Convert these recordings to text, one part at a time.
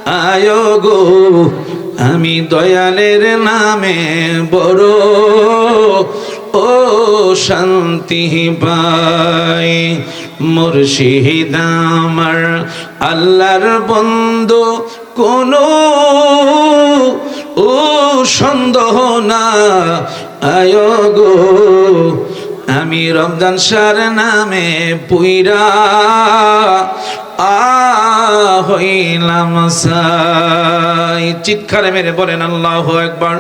আয়ো গো আমি দয়ালের নামে বড় ও শান্তি পাই। মুর্শিদ আমার আল্লাহর বন্ধু কোনো ও সন্দেহ না। আয়ো গো আমি রমজান শাহর নামে পুইরা হইলাম সাই। চিৎকারে মেরে বলেন আল্লাহু আকবার।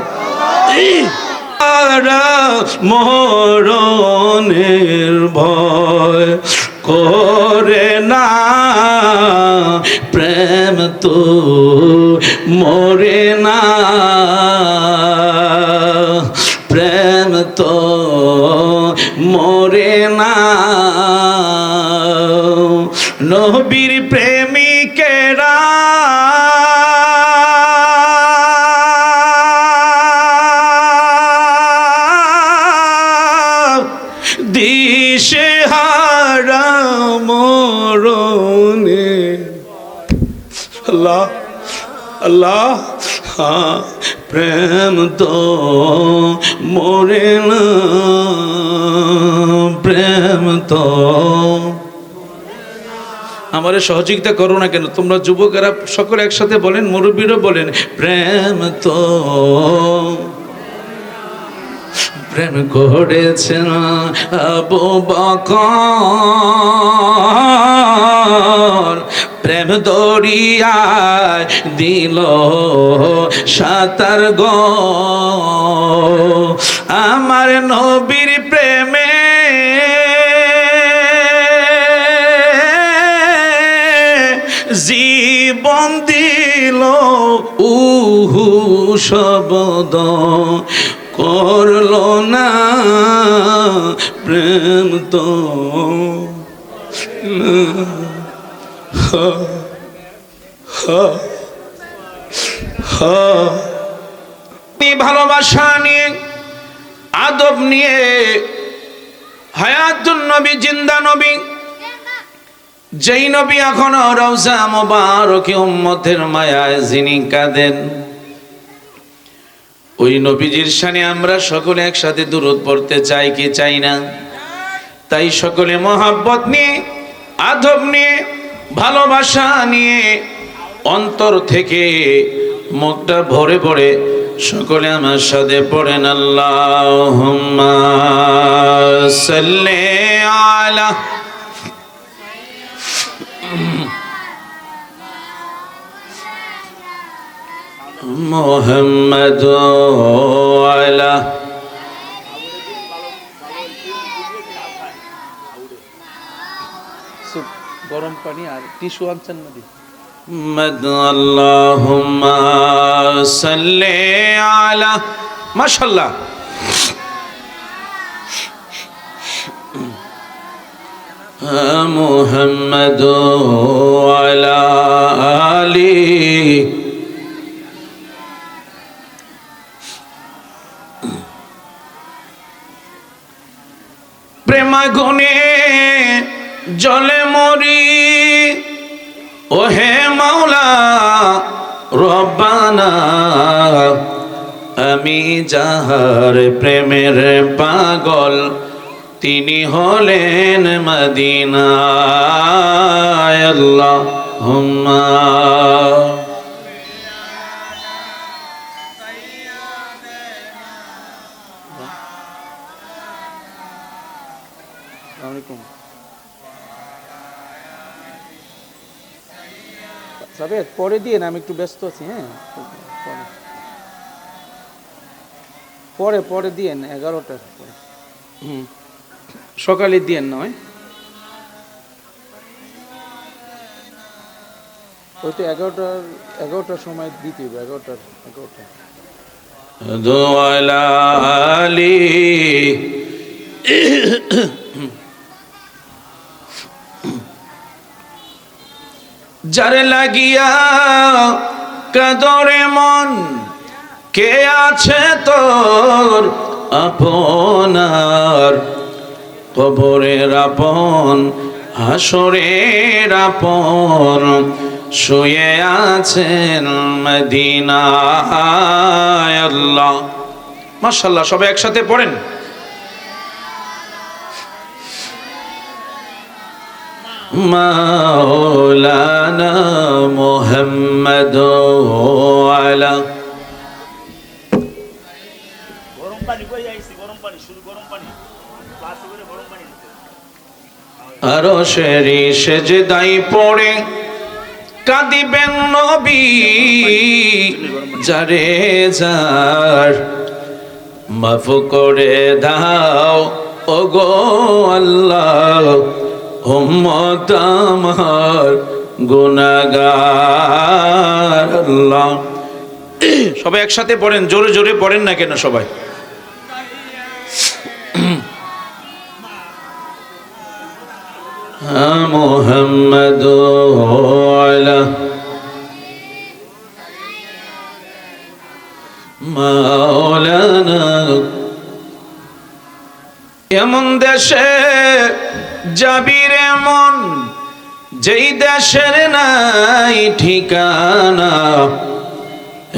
মরণের ভয় করে না, প্রেম তো মরে না, প্রেম তো মরে না। নবীর প্রেমিকেরা দিশে হারা মরণে। আল্লাহ আল্লাহ প্রেম তো মরে না, প্রেম তো। আমারে সহযোগিতা করো না কেন তোমরা যুবকেরা সকলে একসাথে বলেন, মুরব্বীরা বলেন প্রেম তো। প্রেম করেছেন আবু বকর, প্রেম দরিয়ায় দিল সাঁতার গো। আমার নবীর প্রেমে জীবন দিল উহু শব্দ করলো না, প্রেম তো ভালোবাসা নিয়ে, আদব নিয়ে, হায়াতুন নবী, জিন্দা নবী, যেই নবী এখনো রওজা মোবারকে উম্মতের মায়ায় যিনি কাঁদেন, ওই নবীজির শানে আমরা সকলে একসাথে দুরূদ পড়তে চাই কি চাই না? তাই সকলে মহব্বত নিয়ে, আদব নিয়ে, ভালোবাসা নিয়ে, অন্তর থেকে মুখটা ভরে ভরে সকলে আমার সাথে পড়েন আল্লাহুম্মা সাল্লি আলা মুহাম্মাদ আলা গরম পানি আর টিস্যু আনছেন না মুহাম্মাদ। আল্লাহুম্মা সাল্লি আলা, মাশাআল্লাহ। মুহাম্মাদ আলা আলি প্রেমাগুনে জলে মরি ওহে মাওলা রব্বানা। আমি যাহার প্রেমের পাগল তিনি হলেন মদিনায়। আল্লাহুম্মা পরে দিয়ে না, আমি একটু ব্যস্ত আছি। হ্যাঁ পরে পরে দিয়েন 11টার পরে, সকালে দিয়েন নয়, ওই তো 11টার সময় দিতে হবে। 11টা দোয়ালি যারে লাগিয়া কাদরে মন, কে আছে তোর আপনার? কবরের আপন, হাসরের আপন, শুয়ে আছেন মদিনায়। আল্লাহ মাশাআল্লাহ, সবাই একসাথে পড়েন। মাওলানা মুহাম্মদ আলা গরম পানি কই আইছি, গরম পানি শুধু গরম পানি গ্লাসে করে গরম পানি দিতে। আরশের সেজদায় পড়ে কাঁদিবেন নবী, যারে যার মাফ করে দাও ওগো আল্লাহ, উম্মত আমার গুনাহগার। আল্লাহ সবাই একসাথে পড়েন, জোরে জোরে পড়েন না কেন সবাই? মুহাম্মদ আলা মাওলানা। এমন দেশে যাবি রে মন, যেই দেশের নাই ঠিকানা,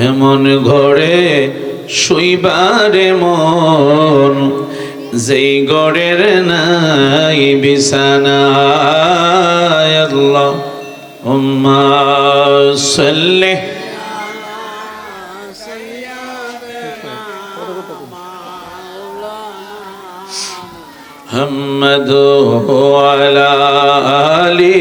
এমন ঘরে শুইবারে মন, যেই ঘরের নাই বিছানা। আল্লাহুম্মা সাল্লি মুহাম্মদ আলা আলি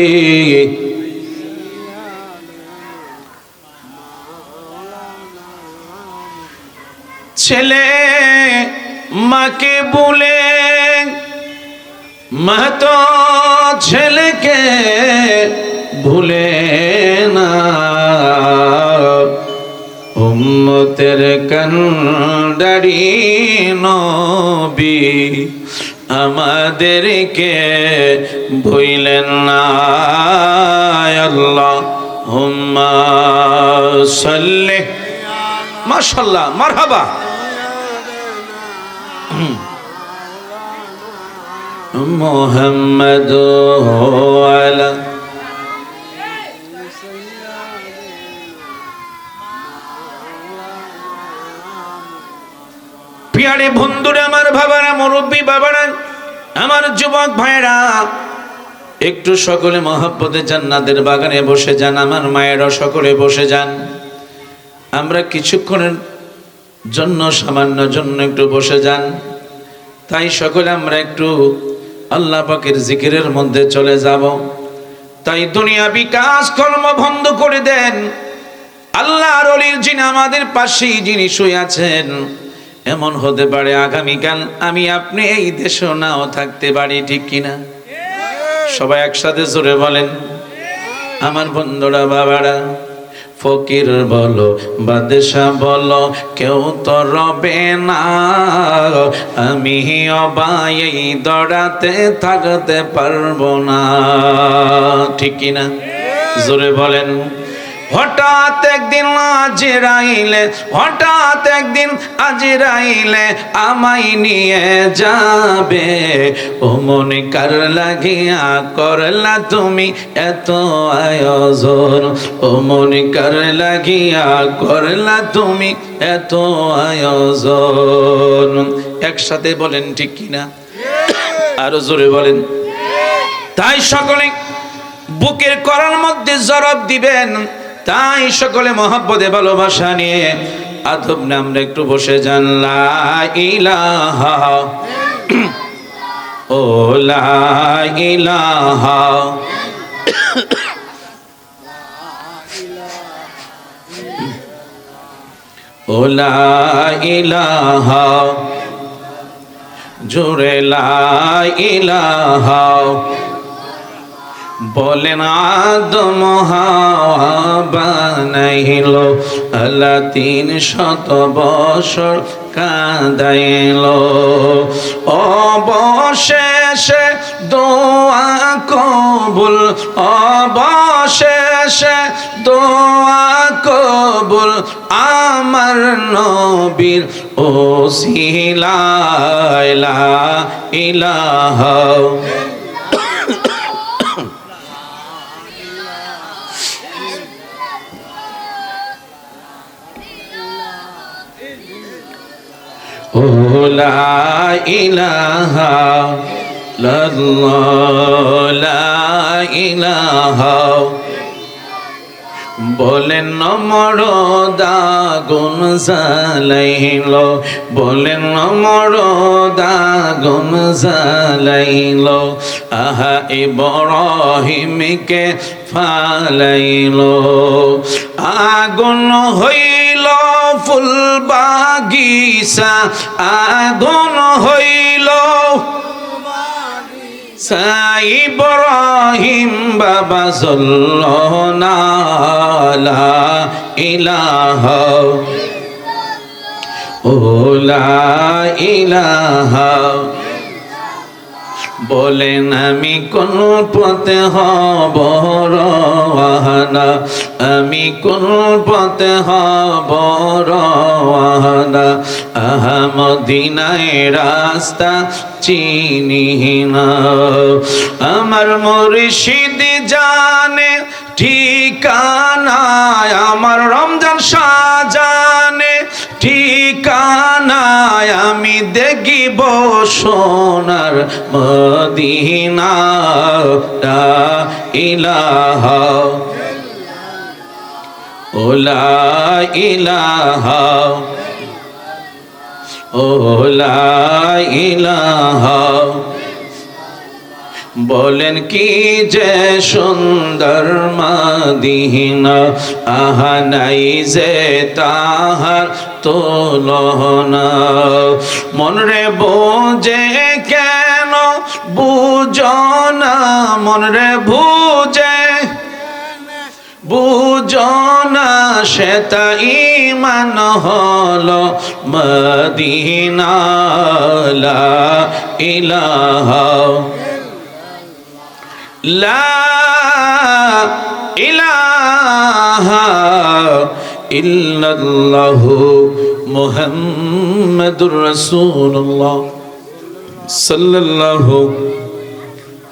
ছেলে মাকে বলে মা তো ছেলেকে ভুলে না, উম্মতের কান্ডারি নবী আমাদেরকে ভুলেন না। আল্লাহুম্মা সাল্লি মাশাআল্লাহ মারহাবা মুহাম্মদ আলা প্রিয়ারে বন্ধুরা, আমার বাবারা, মুরব্বী বাবারা, আমার যুবক ভাইরা, একটু সকলে মহব্বতে জান্নাতের বাগানে বসে যান। আমার মায়েরা সকলে বসে যান। আমরা কিছুক্ষণের জন্য, সামান্য জন্য একটু বসে যান। তাই সকলে আমরা একটু আল্লাহ পাকের জিকিরের মধ্যে চলে যাব। তাই দুনিয়াবি কাজকর্ম বন্ধ করে দেন। আল্লাহর ওলির যিনি আমাদের পাশেই যিনি শুয়ে আছেন, এমন হতে পারে আগামীকাল আমি আপনি এই দেশে নাও থাকতে পারি, ঠিক কিনা? সবাই একসাথে জোরে বলেন। আমার বন্ধুরা, বাবারা, ফকির বলো বাদশা বলো, কেউ তো রবে না, আমি অবাই দড়াতে থাকতে পারবো না, ঠিক কিনা? জোরে বলেন। হঠাৎ একদিন আজরাইলে, হঠাৎ একদিন আজরাইলে আমায় নিয়ে যাবে। ও মনে কার লাগিয়া করলা তুমি এত আয়োজন, ও মনে কার লাগিয়া করলা তুমি এত আয়োজন। একসাথে বলেন ঠিক কিনা? আরো জোরে বলেন। তাই সকলে বুকের করার মধ্যে জবাব দিবেন। তাই সকলে মহব্বতে ভালোবাসা নিয়ে আদব না আমরা একটু বসে যান। লা ইলাহা ও লা ইলাহা ও লা ইলাহা জোরে লা ইলাহা। বলেন আদম হাওয়া বানাইল, আল্লাহ 300 বছর কাঁদাইল। অবশেষে দোয়া কবুল, অবশেষে দোয়া কবুল আমার নবীর ওসিলায়। লা ইলাহা লা ইলাহা ইল্লাল্লাহ লা ইলাহা বলেন নমরদা গুন জালাইল বলেন নমরদা গুন জালাইল আহা ইব্রাহিমকে ফালাইল আগুন হইল ফুল বাগিচা আগুন হইল ইব্রাহিম বাবা সাল্লাল্লাহু লা ইলাহা ও লা ইলাহা বলেন আমি কোন পথে হব রওয়ানা আমি কোন পথে হব রওয়ানা আহা মদিনায় রাস্তা চিনি না আমার মুর্শিদ জানে ঠিকানা আমার রমজান শাহজানে ঠিকানা আমি দেখিব সোনার মদিনা লা ইলাহা ও লা ইলাহা ও লা ইলাহা বলেন কি যে সুন্দর মদিনা আহা নাই যে তাহার তুলনা মন রে বোঝে কেন বুঝো না মন রে বুঝে বুঝো না সেটা ঈমান হলো মদিনা লা ইলাহা লা ইলাহা ইল্লাল্লাহু মুহাম্মাদুর রাসূলুল্লাহ সাল্লাল্লাহু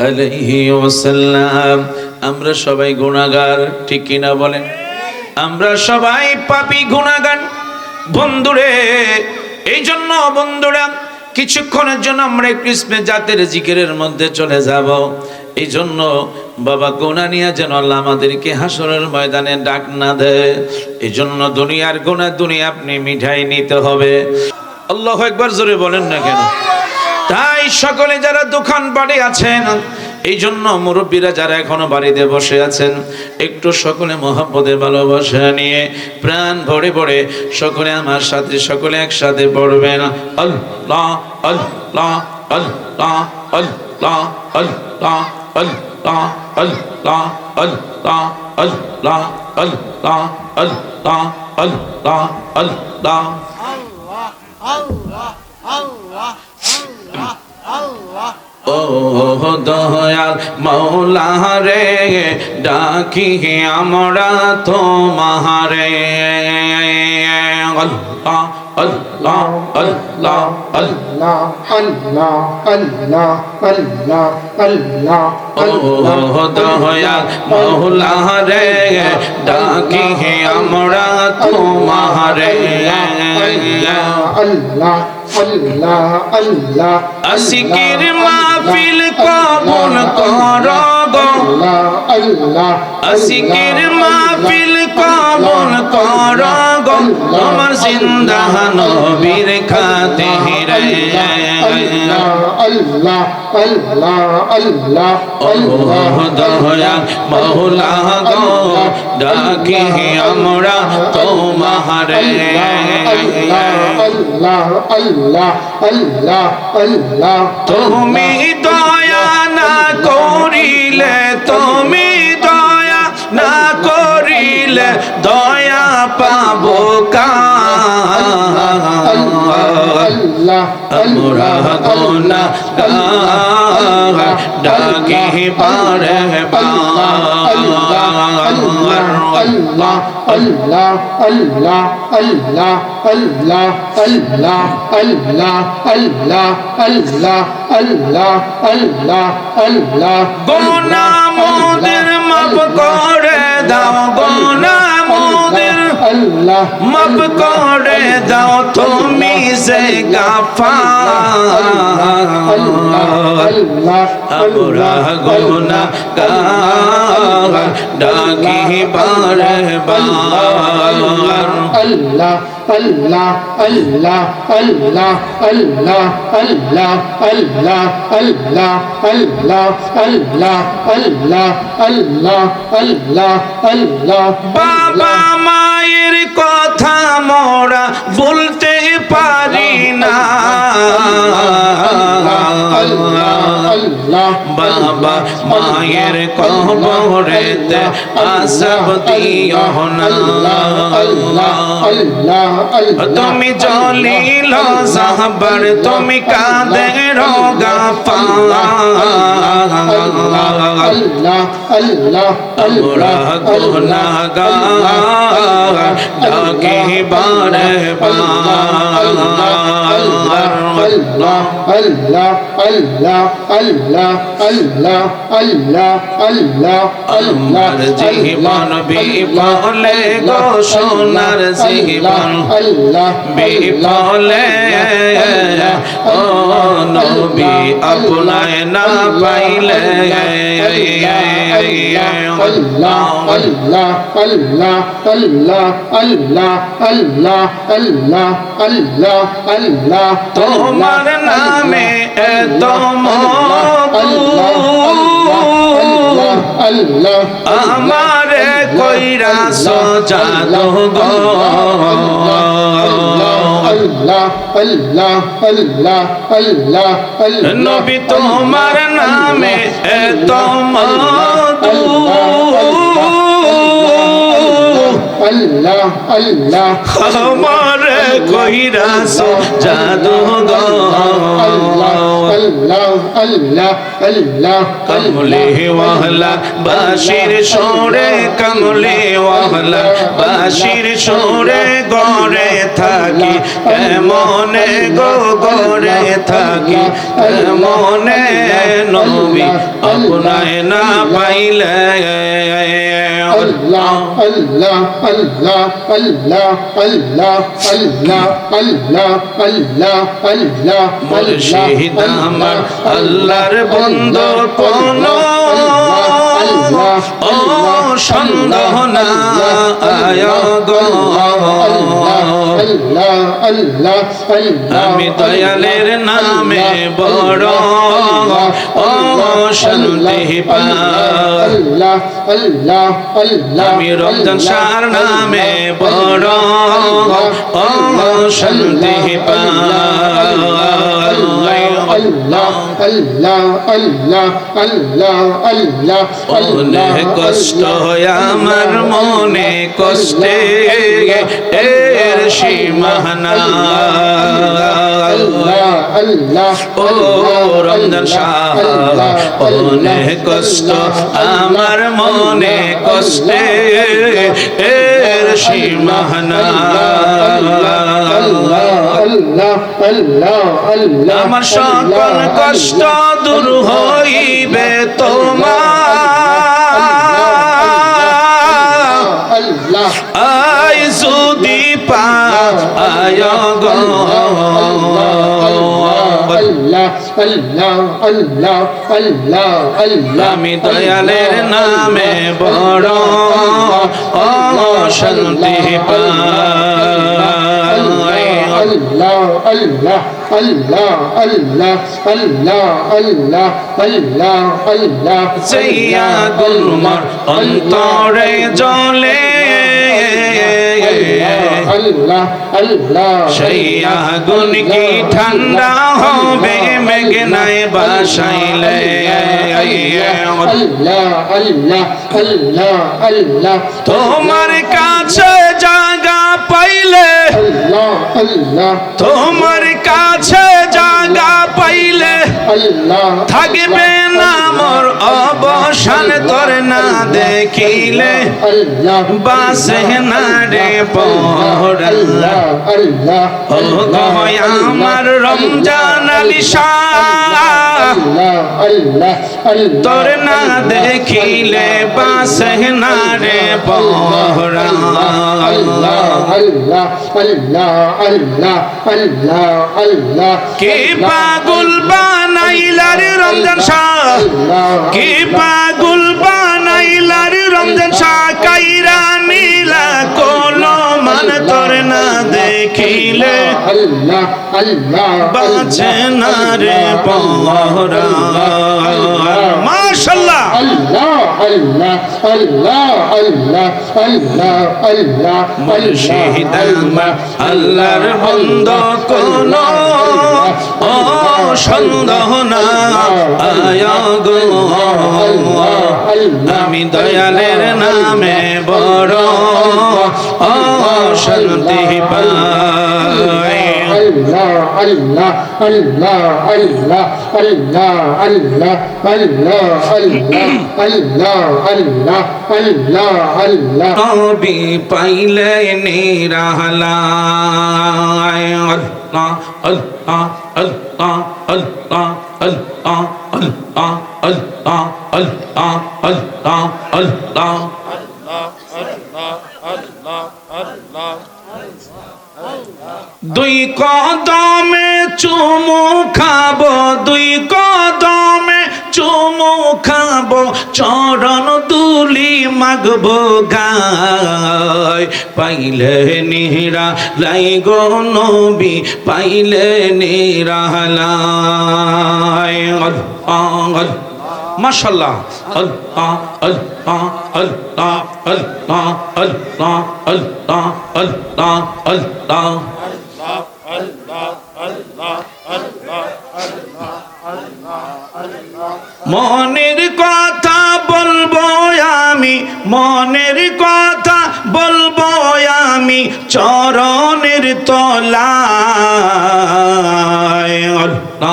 আলাইহি ওয়াসাল্লাম। আমরা সবাই গুনাহগার, ঠিক কিনা বলেন? আমরা সবাই পাপী গুনাহগার বন্ধুরে। এই জন্য বন্ধুরা কিছুক্ষণের জন্য আমরা একটু ইসমে জাতের জিকিরের মধ্যে চলে যাব। এই জন্য বাবা গুনাহ নিয়ে যেন আল্লাহ আমাদেরকে হাসরের ময়দানে ডাক না দেয়। এই জন্য দুনিয়ার গুনাহ দুনিয়া আপনি মিঠাই নিতে হবে। আল্লাহু আকবার জোরে বলেন না কেন? তাই সকলে যারা দোকান বাড়ি আছেন, এই জন্য মুরব্বীরা যারা এখনো বাড়িতে বসে আছেন, একটু সকলে মহব্বতে ভালোবাসা নিয়ে প্রাণ ভরে ভরে সকলে আমার সাথে সকলে একসাথে পড়বেন আল্লাহ আল্লাহ আল্লাহ আল্লাহ আল্লাহ আল্লাহ আল্লাহ আল্লাহ আল্লাহ আল্লাহ আল্লাহ আল্লাহ আল্লাহ ও দয়াল মৌলা রে ডাকি আমরা তোমারে আল্লাহ আল্লাহ আল্লাহ আল্লাহ আল্লাহ আল্লাহ আল্লাহ আল্লাহ ও দয়াল মৌলা রে ডাকি আমরা তোমারে আল্লাহ আল্লাহ আল্লাহ আসিকির মাহফিল কবুল করো গো আল্লাহ আসিকির মাহফিল কবুল করো গো তোমার জিন্দা নবীর খাতিরে আল্লাহ আল্লাহ আল্লাহ আল্লাহ দয়া মৌলা গো ডাকি আমরা তোমারে আল্লাহ আল্লাহ আল্লাহ আল্লাহ তুমি দয়া না করিলে তুমি দয়া না করিলে দয়া পাবো আল্লাহ আমরা গুনাহগার ডাকি পারে আল্লাহ আল্লাহ আল্লাহ আল্লাহ আল্লাহ আল্লাহ আল্লাহ আল্লাহ আল্লাহ আল্লাহ আল্লাহ আল্লাহ গুনাহ মোদের মাফ করে দাও গুনাহ মোদের আল্লাহ মাফ করে দাও তুমি যে গাফার আমরা গুনাহগার ডাকি বারে বার আল্লাহ আল্লাহ আল্লাহ আল্লাহ আল্লাহ আল্লাহ আল্লাহ আল্লাহ আল্লাহ আল্লাহ আল্লাহ আল্লাহ আল্লাহ আল্লাহ বাবা মায়ের কথা মোরা বলতে পারি না বাবা মায়ের কবরেতে আযাব দিও না তুমি জলিল জাহবার তুমি কাদের গাফার আমরা গুনাহগার ডাকি বারে বার আল্লাহ আল্লাহ আল্লাহ আল্লাহ আল্লাহ আল্লাহ আল্লাহ আমার জীবন বিফলে গো সোনার জীবন বিফলে ও নবী আপনায় না পাইলে আল্লাহ আল্লাহ আল্লাহ আল্লাহ আল্লাহ আল্লাহ আল্লাহ আল্লাহ আল্লাহ তোমার নামে এত মধু আল্লাহ আমারে কইরা সজাদো গো আল্লাহ আল্লাহ আল্লাহ আল্লাহ আল্লাহ নবী তোমার নামে এত মধু আল্লাহ আল্লাহ আমারে কইরা সজাদো গো আল্লাহ আল্লাহ আল্লাহ কমলে ওয়ালা বাশির সোরে কমলে ওয়ালা বাশির সোরে গরে থাকি এমনে গো গরে থাকি এমনে নবী আপনায় না পাইলে আল্লাহ আল্লাহ আল্লাহ আল্লাহ আল্লাহ আল্লাহ আল্লাহ আল্লাহ আল্লাহ মুর্শিদ আমার আল্লাহর বন্ধু কোন ও সন্দেহ না আয় গো আমি দয়ালের নামে বড় ও শান্তি পাই আমি রমজান শাহর নামে বড় ও শান্তি পাই অনেক কষ্ট হয় আমার মনে কষ্টে এর সীমানা ও রমজান শাহ অনেক কষ্ট আমার মনে কষ্টে এর সীমানা আমার সকল কষ্ট দূর হইবে তোমার আই যদি পায় গো আমি দয়ালের নামে বড় ও শান্তি পাই Allah Allah Allah Allah Allah Allah Allah Allah সেইয়া গুলমার অন্তরে জ্বলে Allah Allah সেই আগুন কি ঠান্ডা হবে মেঘনায় বাসাইলে Allah Allah Allah Allah তোমার কাছে জায়গা পাইলে Allah Allah তোমার কাছে জায়গা পাইলে Allah থাকবে না মোর অবসান তোর না দেখিলে আল্লাহ বাসে না রে পরাণ আল্লাহ ও গো আমার রমজান আলী শাহ আল্লাহ আল্লাহ আল্লাহ তোর না দেখিলে বাসে না রে পরাণ আল্লাহ আল্লাহ আল্লাহ আল্লাহ আল্লাহ আল্লাহ কে পাগল বানাইলার রমজান শাহ কে পাগল বানাইলার রমজান শাহ কাইরা নীলা কোলো মান তোর না দেখিলে আল্লাহ আল্লাহ বাঁচে না রে পরাণ মাশাআল্লাহ আল্লাহ আল্লাহ আল্লাহ আল্লাহ আল্লাহ আল্লাহ মুর্শিদ আমার আল্লাহর বন্ধ কোন ও সন্দেহ না আয়া গো আমি দয়ালের নামে বড় ও শান্তি পাই আল্লাহ আল্লাহ আল্লাহ আল্লাহ আল্লাহ আল্লাহ আল্লাহ আল্লাহ আল্লাহ আল্লাহ আল্লাহ নবী পাইলে নিরালায় আল্লাহ আল্লাহ আল্লাহ আল্লাহ আল্লাহ আল্লাহ আল্লাহ আল্লাহ আল্লাহ আল্লাহ দুই কদমে চুমু খাবো দুই কদমে চুমু খাবো চরণ দুলি মাগবো গায় পাইলে নিরা লাই গো নবী পাইলে নিরালাই মাশাআল্লাহ আল্লাহ আল্লাহ আল্লাহ আল্লাহ আল্লাহ আল্লাহ আল্লাহ আল্লাহ মনের কথা বলবো আমি মনের কথা বলবো আমি চরণের তলায় আল্লাহ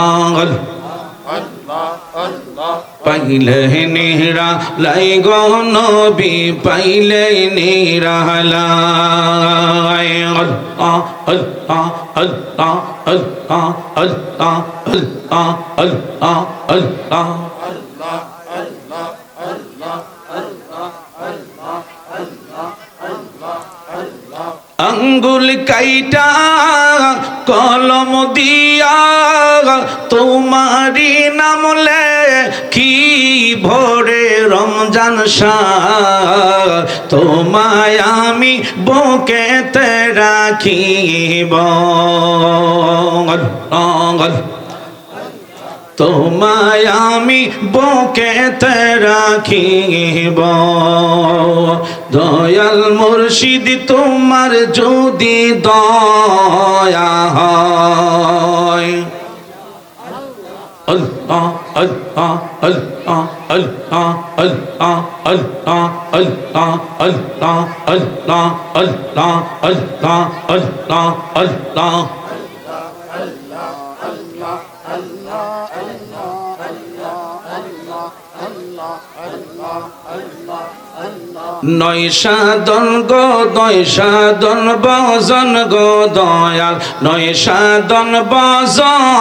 পাইলে নিরা লাই গো নবী পাইলে নিরালায় আল্লাহ আল্লাহ আল্লাহ আল্লাহ আল্লাহ আল্লাহ আল্লাহ আল্লাহ আঙ্গুল কাইটা কলম দিয়া তোমারি নাম লেখি ভোরে রমজান শাহ তোমায় আমি বুকেতে রাখিব তোমায় আমি বুকেতে রাখিব দয়াল মুর্শিদ তোমার যদি দয়া হয় আল্লাহ আল্লাহ আল্লাহ আল্লাহ আল্লাহ আল্লাহ আল্লাহ আল্লাহ আল্লাহ আল্লাহ আল্লাহ আল্লাহ আল্লাহ নয় সাধন গো নয় সাধন বজন গো দয়াল নয় সাধন বজন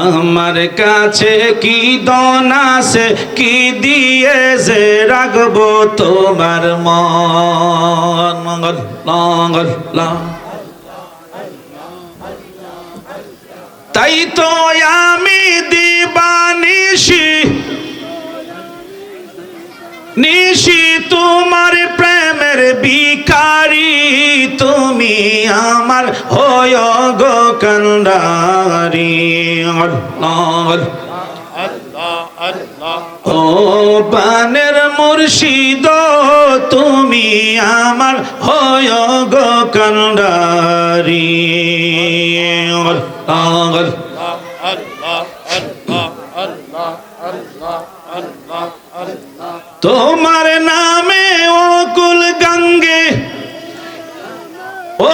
আমার কাছে কি দন আছে কি দিয়ে যে রাখবো তোমার মন তাই তো আমি দিবানিশি নিশি তোমার প্রেমের ভিখারি তুমি আমার হয় গো কান্ডারি ও পানের মুর্শিদ তুমি আমার হয় গো কান্ডারি তোমার নামে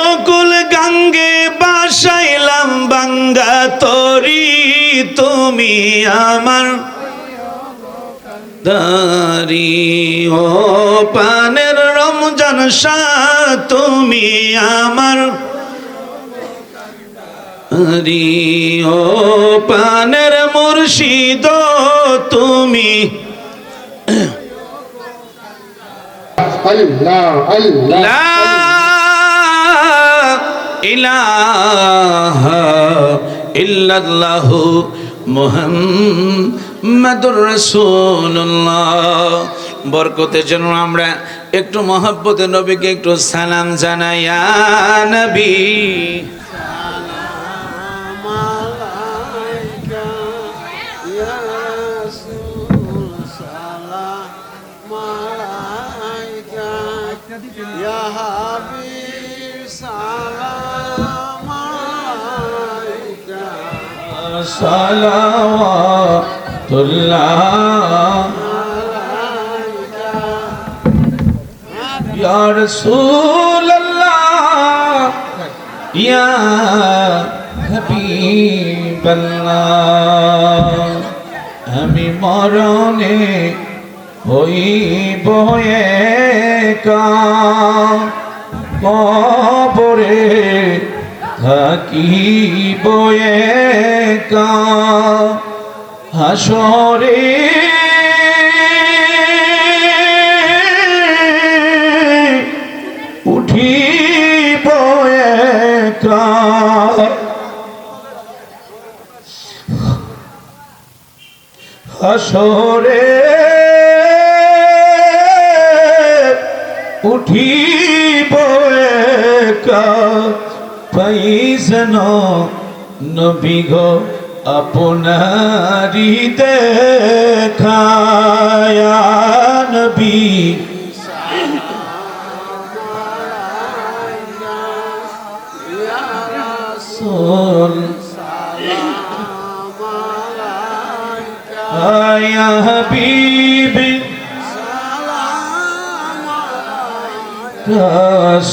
অকুল গঙ্গে বাসাইলাম বাঙ্গা তরি তুমি আমার দারি ও পানের রমজান শাহ তুমি আমার দারি ও পানের মুর্শিদ তুমি আল্লাহ আল্লাহ লা ইলাহা ইল্লাল্লাহু মুহাম্মাদুর রাসূলুল্লাহ। বরকতের জন্য আমরা একটু মহব্বতে নবীকে একটু সালাম জানাই। ইয়া নবী সালাওয়াতুল্লাহ ইয়া রাসূলুল্লাহ ইয়া হাবিবাল্লাহ। আমি মরণে হইব একা, কবরে থাকিব একা, হাসরে উঠিব একা, হাসরে উঠিব একা, পাইছেন নবী গো আপনারি দেখা। ইয়া নবী রাসূল ইয়া হাবিবি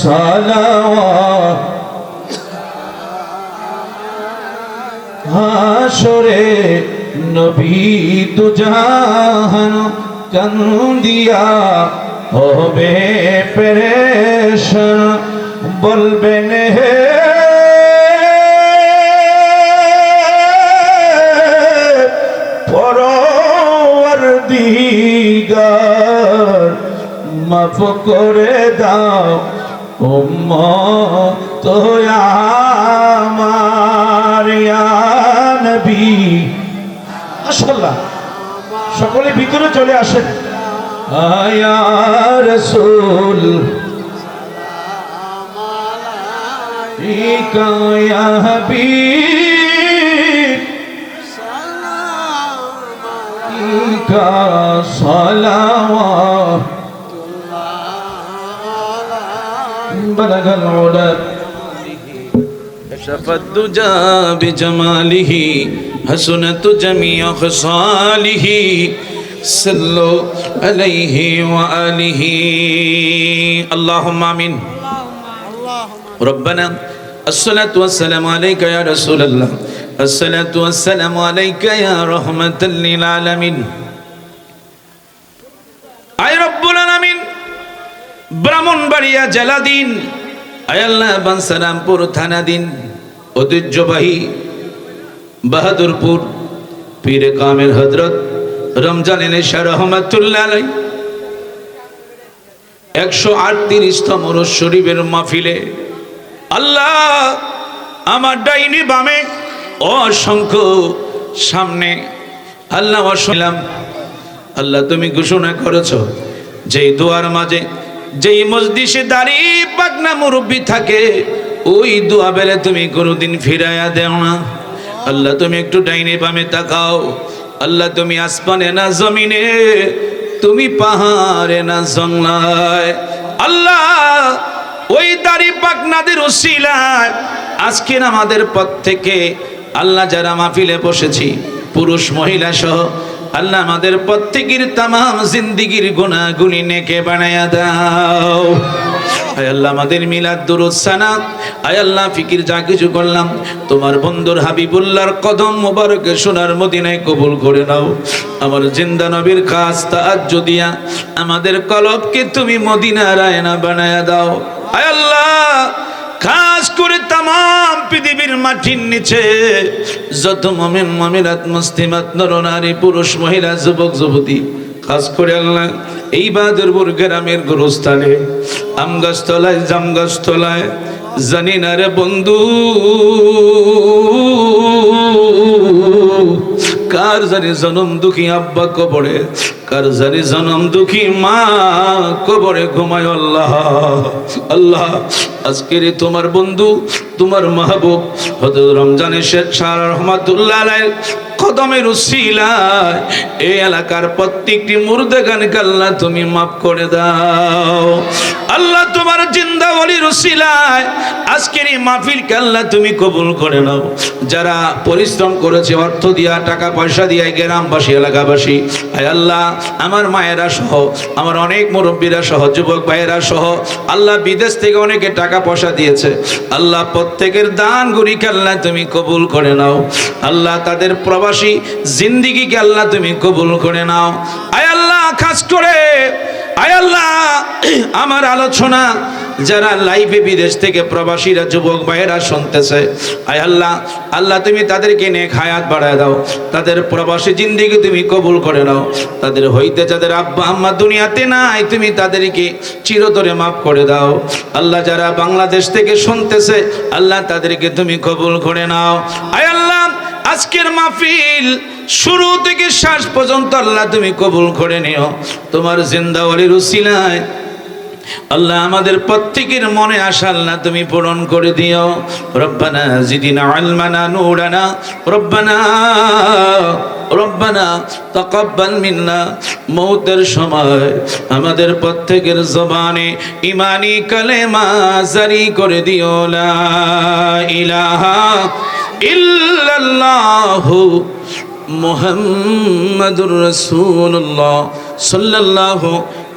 সালাওয়াত হাসরে নবী দুজাহান কান্দিয়া হবে পেরেশান, বলবেন হে পরওয়ারদিগার মাফ করে দাও উম্মত আমার। ইয়া নবী মাশাআল্লাহ, সকলে ভিতরে চলে আসেন। ইয়া রাসূল ইকা ইয়া হাবিব ইকা সালাওয়াত بلغ العلا كشف الدجى بجماله حسنت جميع خصاله صلوا عليه وآله اللهم آمين ربنا الصلاة والسلام عليك يا رسول الله الصلاة والسلام عليك يا رحمة للعالمين أي رب العالمين ব্রাহ্মণবাড়িয়া জেলাধীন আয়াল্লাহ বানসারামপুর থানাধীন ঐতিহ্যবাহী বাহাদুরপুর পীরে কামেল হযরত রমজান নেশা রহমাতুল্লাহ আলাইহি 138তম রোজ শরীফের মাহফিলে আল্লাহ আমার ডাইনি বামে অসংখ্য সামনে আল্লাহ অসলাম আল্লাহ তুমি ঘোষণা করেছো যেই দোয়ার মাঝে যেই মজলিসে দাঁড়িয়ে পাকনা মুরব্বী থাকে ওই দোয়া বেলে তুমি কোনোদিন ফিরাইয়া দেও না। আল্লাহ তুমি একটু ডাইনে বামে তাকাও। আল্লাহ তুমি আসমানে না জমিনে, তুমি পাহাড়ে না জঙ্গলায়। আল্লাহ ওই দাড়ি পাকনাদের উসিলায় আজকের আমাদের পথ থেকে আল্লাহ যারা মাহফিলে বসেছি পুরুষ মহিলা সহ আল্লাহ আমাদের প্রত্যেকের তামাম জিন্দেগীর গুনাহগুলি নেকে বানায়া দাও। আয় আল্লাহ আমাদের মিলাদ দুরূদ সানা আয় আল্লাহ ফিকির যা কিছু করলাম তোমার বন্ধুর হাবিবুল্লাহর কদম মোবারকে সোনার মদিনায় কবুল করে নাও। আমার জিন্দা নবীর খাস তাআজ্জুদ দিয়া আমাদের কলবকে তুমি মদিনার আয়না বানায়া দাও। আয় আল্লাহ খাস করে তাম পৃথিবীর মাটির নিচে যত মুমিন মুমিনাত মুসলিমাত নরনারী পুরুষ মহিলা যুবক যুবতী খাস করে আল্লাহ এই বাদরপুর গ্রামের গোরস্থানে আমগাছতলায় জামগাছতলায় জানি না রে বন্ধু কার জানি জনম দুঃখী আব্বা কবরে, কার জানি জনম দুঃখী মা কবরে ঘুমায়। আল্লাহ আল্লাহ আজকের তোমার বন্ধু তোমার মাহবুব হযরত রমজানের শেখ শাহ রহমাতুল্লাহ আলাইহির কদমের উসিলায় এই এলাকার প্রত্যেকটি মুর্দাগানকে আল্লাহ তুমি মাফ করে দাও। আল্লাহ তোমার জিন্দা ওলির উসিলায় আজকের এই মাহফিলকে আল্লাহ তুমি কবুল করে নাও। যারা পরিশ্রম করেছে অর্থ দিয়া টাকা পয়সা দিয়া গ্রামবাসী এলাকাবাসী আয় আল্লাহ আমার মায়েরা সহ আমার অনেক মুরব্বীরা সহ যুবক ভাইয়েরা সহ আল্লাহ বিদেশ থেকে অনেকে টাকা পয়সা দিয়েছে আল্লাহ প্রত্যেকের দান গুরিকে আল্লাহ তুমি কবুল করে নাও। আল্লাহ তাদের প্রবাসী জিন্দিগিকে আল্লাহ তুমি কবুল করে নাও। আয় আল্লাহ খাস করে আয় আল্লাহ আমার আলোচনা যারা লাইভে বিদেশ থেকে প্রবাসীরা যুবক ভাইয়েরা শুনতেছে আয় আল্লাহ আল্লাহ তুমি তাদেরকে নেক হায়াত বাড়ায় দাও, তাদের প্রবাসী জিন্দিগি তুমি কবুল করে নাও। তাদের হইতে যাদের আব্বা আম্মা দুনিয়াতে নাই তুমি তাদেরকে চিরতরে মাফ করে দাও। আল্লাহ যারা বাংলাদেশ থেকে শুনতেছে আল্লাহ তাদেরকে তুমি কবুল করে নাও। আয় আল্লাহ আজকের মাহফিল শুরু থেকে শেষ পর্যন্ত আল্লাহ তুমি কবুল করে নিও তোমার জিন্দা ওলির উসিলায়। আল্লাহ আমাদের প্রত্যেকের মনে আশা আল্লাহ তুমি পূরণ করে দিও। রব্বানা জিদিনা ইলমানা নূরানা রব্বানা রব্বানা তাকাব্বাল মিন্না। মৌতের সময় আমাদের প্রত্যেকের জবানে ঈমানি কালেমা জারি করে দিও লা ইলাহা ইল্লাল্লাহু মুহাম্মাদুর রাসূলুল্লাহ সাল্লাল্লাহু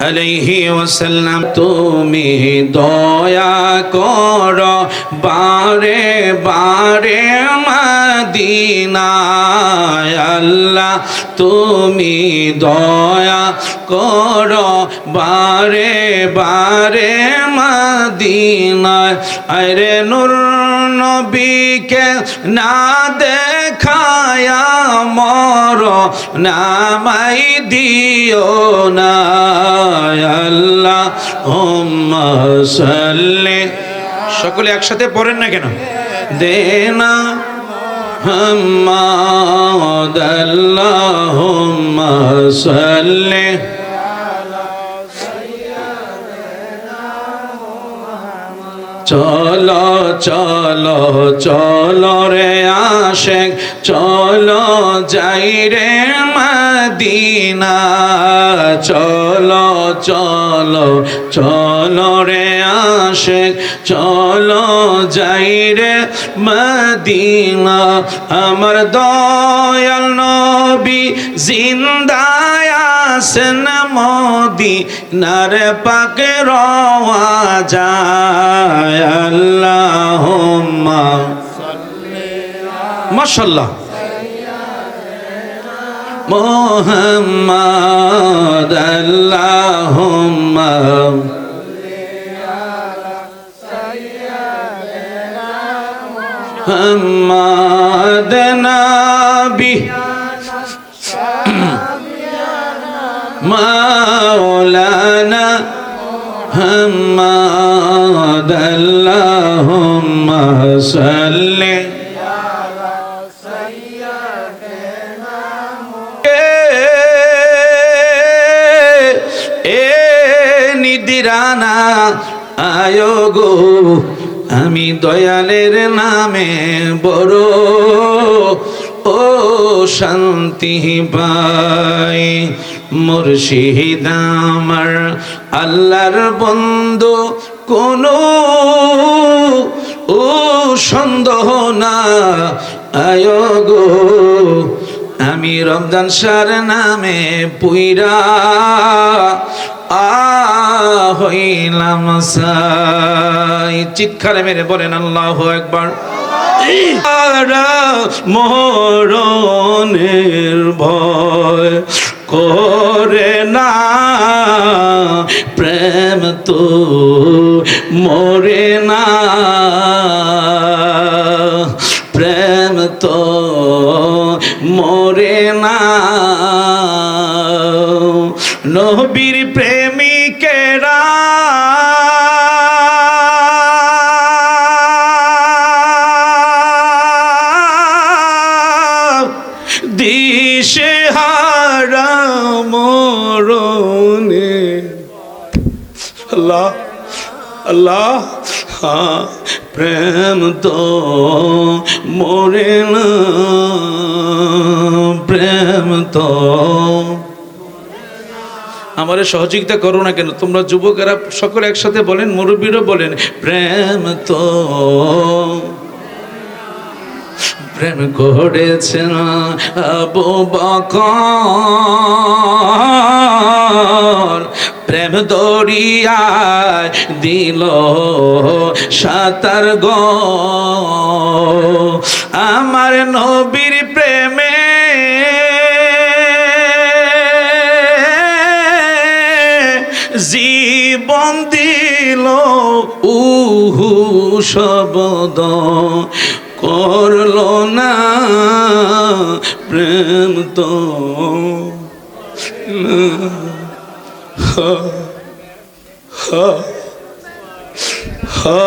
আলাইহি ওয়াসাল্লাম। তুমি দয়া করো বারে বারে মদিনায় আল্লাহ তুমি দয়া করো বারে বারে মদিনায়। আরে নূর নবীকে না দেখায়া মর নামাই দিও না আল্লাহ হুম্মা সাল্লি। সকলে একসাথে পড়েন না কেন? দেনা মুহাম্মাদ আল্লাহুম্মা সাল্লি চলো চলো চলো রে আশেক চলো যাই রে মদিনা। চলো চলো চলো রে আশেক চলো যাই রে মদিনা। আমার দয়াল নবী জিন্দায় আছেন মদিনার পাকে রওয়া যায়। আল্লাহুম্মা মাশাআল্লাহ মুহাম্মাদ আল্লাহুম্মা মুহাম্মাদ নবী মাওলানা মুহাম্মাদ আল্লাহুম্মা সাল্লি নিদিরানা আয়ো গো আমি দয়ালের নামে বড় ও শান্তি পাই। মুর্শিদ আমার আল্লাহর বন্ধু কোনো ও সন্দেহ না আয়ো গো আমি রমজান শাহর নামে পুইরা হইলাম সাই। চিৎকারে মেরে বলেন আল্লাহু আকবার। মরণের ভয় করে না, প্রেম তো মরে না, প্রেম তো মরে না। নবীর প্রেমিকেরা দিশেহারা মরণে। আল্লাহ আল্লাহ, হ্যাঁ, প্রেম তো মরে না, প্রেম তো। আমারে সহযোগিতা করো না কেন তোমরা যুবকেরা সকলে একসাথে বলেন, মুরব্বীরা বলেন, প্রেম তো। প্রেম করেছেন আবু বকর, প্রেম দরিয়ায় দিল সাঁতার গো। আমার নবীর প্রেমে জীবন দিল উহু শব্দ করলো না, প্রেম তো হা হা হা।